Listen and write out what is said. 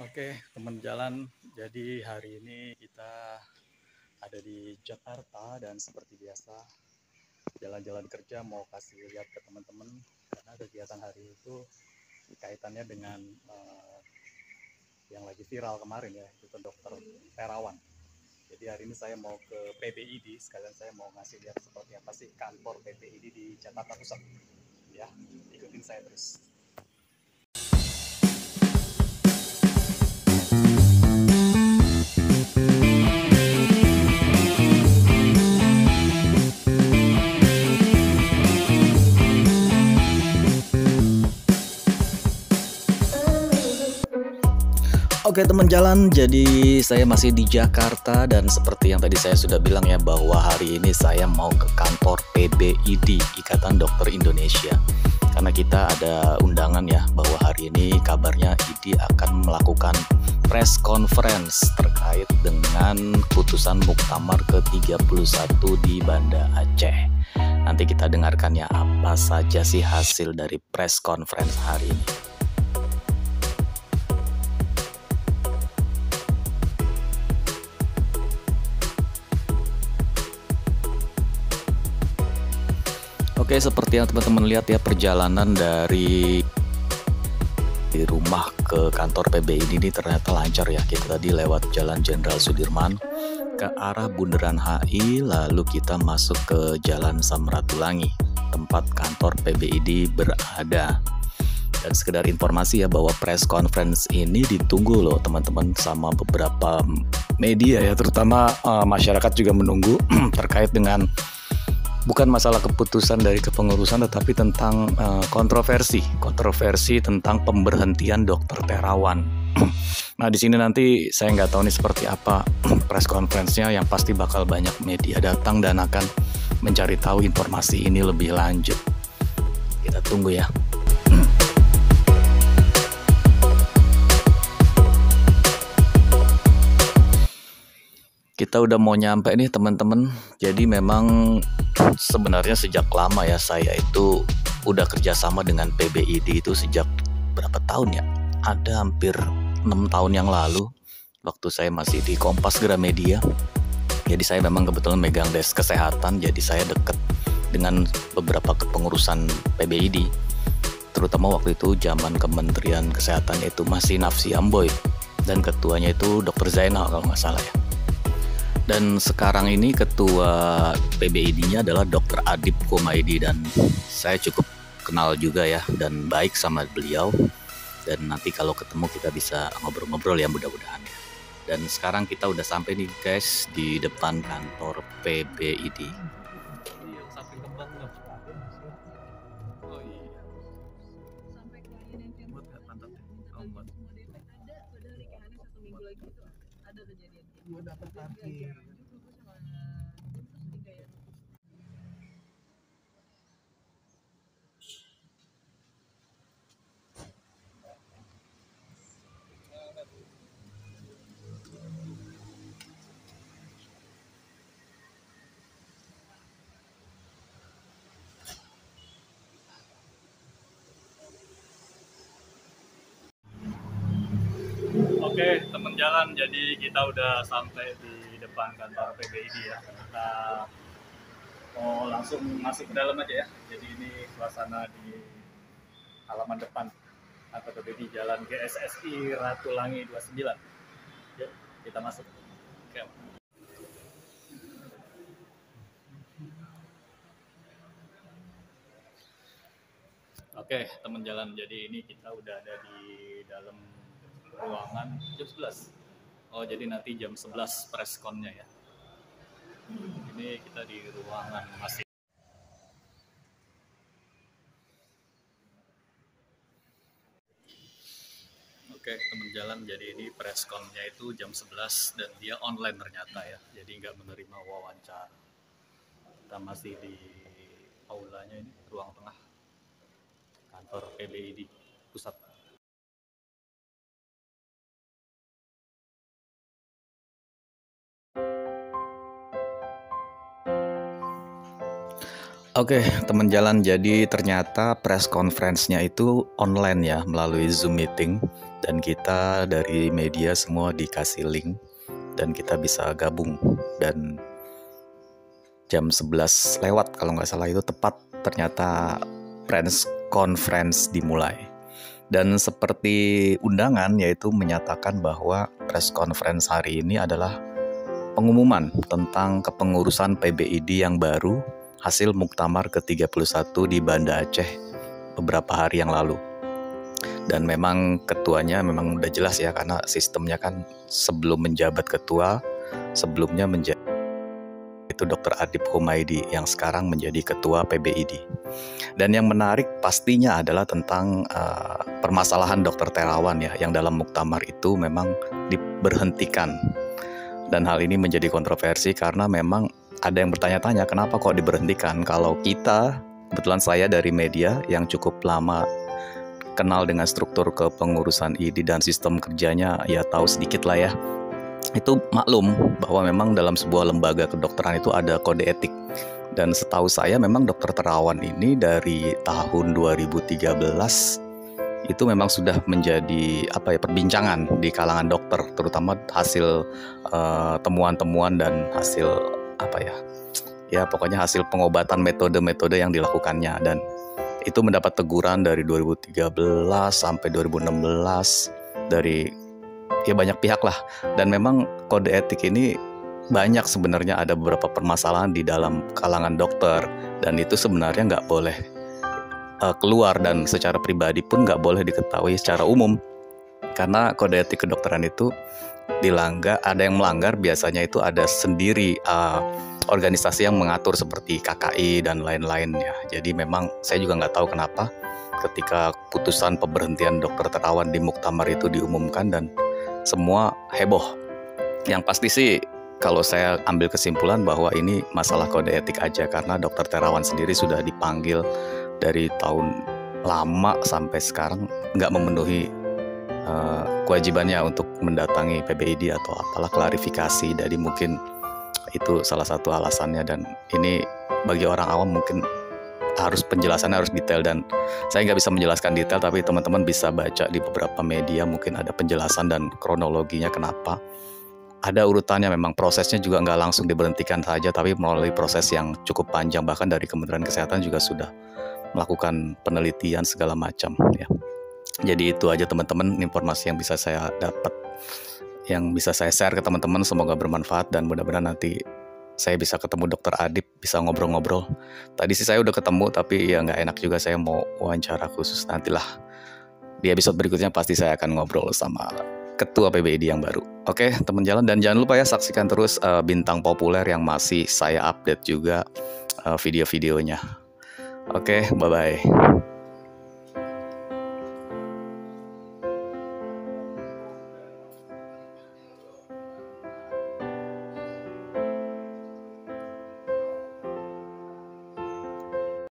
Oke, teman jalan. Jadi hari ini kita ada di Jakarta dan seperti biasa jalan-jalan kerja mau kasih lihat ke teman-teman karena kegiatan hari itu kaitannya dengan yang lagi viral kemarin ya, itu dokter Terawan. Jadi hari ini saya mau ke PBID, sekalian saya mau ngasih lihat seperti apa sih kantor PBID di Jakarta Pusat. Ya, ikutin saya terus. Oke teman jalan, jadi saya masih di Jakarta dan seperti yang tadi saya sudah bilang ya bahwa hari ini saya mau ke kantor PBID, Ikatan Dokter Indonesia. Karena kita ada undangan ya bahwa hari ini kabarnya IDI akan melakukan press conference terkait dengan putusan Muktamar ke-31 di Banda Aceh. Nanti kita dengarkan ya apa saja sih hasil dari press conference hari ini. Oke, seperti yang teman-teman lihat ya, perjalanan dari rumah ke kantor PBID ini ternyata lancar ya. Kita tadi lewat Jalan Jenderal Sudirman ke arah Bundaran HI, lalu kita masuk ke Jalan Samratulangi, tempat kantor PBID berada. Dan sekedar informasi ya bahwa press conference ini ditunggu loh teman-teman sama beberapa media ya, terutama masyarakat juga menunggu terkait dengan bukan masalah keputusan dari kepengurusan, tetapi tentang kontroversi tentang pemberhentian Dokter Terawan. Nah di sini nanti saya nggak tahu nih seperti apa press conference-nya, yang pasti bakal banyak media datang dan akan mencari tahu informasi ini lebih lanjut. Kita tunggu ya. Kita udah mau nyampe nih teman-teman. Jadi memang sebenarnya sejak lama ya saya itu udah kerjasama dengan PBID itu sejak berapa tahun ya? Ada hampir 6 tahun yang lalu waktu saya masih di Kompas Gramedia. Jadi saya memang kebetulan megang desk kesehatan, jadi saya deket dengan beberapa kepengurusan PBID. Terutama waktu itu zaman Kementerian Kesehatan itu masih Nafsi Amboy dan ketuanya itu Dr. Zainal kalau nggak salah ya. Dan sekarang ini ketua PBID-nya adalah Dr. Adib Kumaidi, dan saya cukup kenal juga ya dan baik sama beliau. Dan nanti kalau ketemu kita bisa ngobrol-ngobrol ya mudah-mudahan ya. Dan sekarang kita udah sampai nih guys di depan kantor PBID. Oke, teman jalan, jadi kita udah sampai di depan kantor PBID ya. Kita mau langsung masuk ke dalam aja ya. Jadi ini suasana di halaman depan kantor PBID, Jalan GSSI Ratulangi 29. Yuk, kita masuk. Oke. Oke, teman jalan. Jadi ini kita udah ada di dalam ruangan jam 11. Oh, jadi nanti jam 11 press con-nya ya. Ini kita di ruangan masih. Oke, teman jalan. Jadi ini press con-nya itu jam 11 dan dia online ternyata ya. Jadi nggak menerima wawancara. Kita masih di aulanya ini, ruang tengah kantor PBID pusat. Oke, teman jalan, jadi ternyata press conference-nya itu online ya, melalui Zoom meeting. Dan kita dari media semua dikasih link dan kita bisa gabung. Dan jam 11 lewat kalau nggak salah itu tepat, ternyata press conference dimulai. Dan seperti undangan, yaitu menyatakan bahwa press conference hari ini adalah pengumuman tentang kepengurusan PBID yang baru hasil Muktamar ke-31 di Banda Aceh beberapa hari yang lalu. Dan memang ketuanya memang udah jelas ya, karena sistemnya kan sebelum menjabat ketua, sebelumnya menjadi itu Dr. Adib Humaydi yang sekarang menjadi ketua PBID. Dan yang menarik pastinya adalah tentang permasalahan Dr. Terawan ya, yang dalam Muktamar itu memang diberhentikan. Dan hal ini menjadi kontroversi karena memang ada yang bertanya-tanya kenapa kok diberhentikan, kalau kita, kebetulan saya dari media yang cukup lama kenal dengan struktur kepengurusan ID dan sistem kerjanya, ya tahu sedikit lah ya. Itu maklum bahwa memang dalam sebuah lembaga kedokteran itu ada kode etik. Dan setahu saya memang Dr. Terawan ini dari tahun 2013 itu memang sudah menjadi perbincangan di kalangan dokter, terutama hasil temuan-temuan dan hasil pokoknya hasil pengobatan metode-metode yang dilakukannya. Dan itu mendapat teguran dari 2013 sampai 2016 dari banyak pihak lah. Dan memang kode etik ini banyak sebenarnya, ada beberapa permasalahan di dalam kalangan dokter, dan itu sebenarnya nggak boleh keluar, dan secara pribadi pun nggak boleh diketahui secara umum, karena kode etik kedokteran itu dilanggar, ada yang melanggar, biasanya itu ada sendiri organisasi yang mengatur seperti KKI dan lain-lain ya. Jadi memang saya juga nggak tahu kenapa ketika putusan pemberhentian Dr. Terawan di Muktamar itu diumumkan dan semua heboh. Yang pasti sih kalau saya ambil kesimpulan bahwa ini masalah kode etik aja, karena Dr. Terawan sendiri sudah dipanggil dari tahun lama sampai sekarang nggak memenuhi kewajibannya untuk mendatangi PBID atau apalah klarifikasi. Jadi mungkin itu salah satu alasannya, dan ini bagi orang awam mungkin penjelasannya harus detail, dan saya nggak bisa menjelaskan detail, tapi teman-teman bisa baca di beberapa media, mungkin ada penjelasan dan kronologinya kenapa. Ada urutannya, memang prosesnya juga nggak langsung diberhentikan saja, tapi melalui proses yang cukup panjang, bahkan dari Kementerian Kesehatan juga sudah melakukan penelitian segala macam ya. Jadi itu aja teman-teman informasi yang bisa saya dapat, yang bisa saya share ke teman-teman. Semoga bermanfaat dan mudah-mudahan nanti saya bisa ketemu Dr. Adib, bisa ngobrol-ngobrol. Tadi sih saya udah ketemu, tapi ya nggak enak juga, saya mau wawancara khusus. Nantilah di episode berikutnya pasti saya akan ngobrol sama Ketua PBID yang baru. Oke teman jalan, dan jangan lupa ya saksikan terus Bintang Populer yang masih saya update juga video-videonya. Oke, bye-bye.